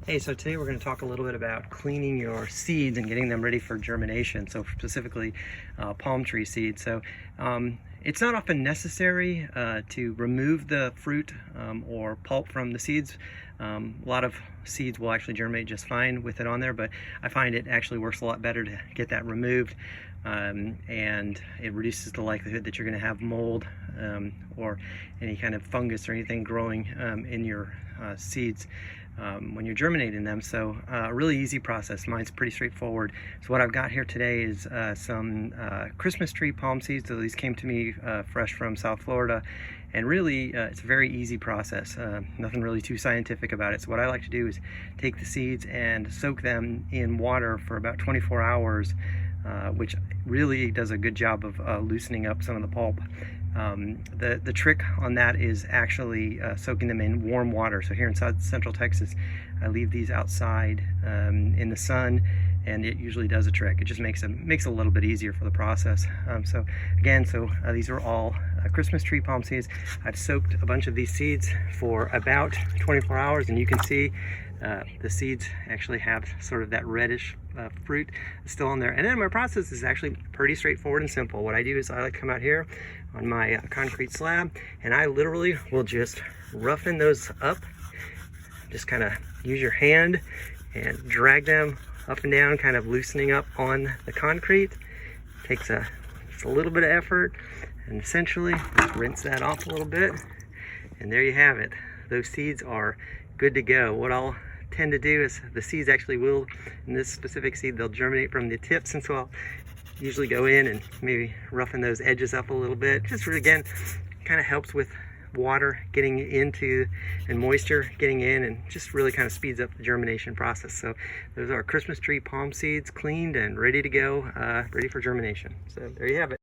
Hey, so today we're going to talk a little bit about cleaning your seeds and getting them ready for germination, so specifically palm tree seeds. So it's not often necessary to remove the fruit or pulp from the seeds. A lot of seeds will actually germinate just fine with it on there, but I find it actually works a lot better to get that removed, and it reduces the likelihood that you're going to have mold or any kind of fungus or anything growing in your seeds when you're germinating them. So a really easy process. Mine's pretty straightforward. So what I've got here today is some Christmas tree palm seeds. So these came to me fresh from South Florida, and really it's a very easy process. Nothing really too scientific about it. So what I like to do is take the seeds and soak them in water for about 24 hours, which really does a good job of loosening up some of the pulp. The trick on that is actually soaking them in warm water. So here in Central Texas, I leave these outside in the sun, and it usually does a trick. It just makes it a little bit easier for the process. So again, these are all Christmas tree palm seeds. I've soaked a bunch of these seeds for about 24 hours, and you can see the seeds actually have sort of that reddish fruit still on there. And then my process is actually pretty straightforward and simple. What I do is I like to come out here on my concrete slab, and I literally will just roughen those up. Just kind of use your hand and drag them up and down, kind of loosening up on the concrete. Takes just a little bit of effort, and essentially just rinse that off a little bit, and there you have it. Those seeds are good to go. What I'll tend to do is the seeds actually will, in this specific seed, they'll germinate from the tips, and so I'll usually go in and maybe roughen those edges up a little bit. Just again, kind of helps with water getting into and moisture getting in, and just really kind of speeds up the germination process. So those are Christmas tree palm seeds, cleaned and ready to go, ready for germination. So there you have it.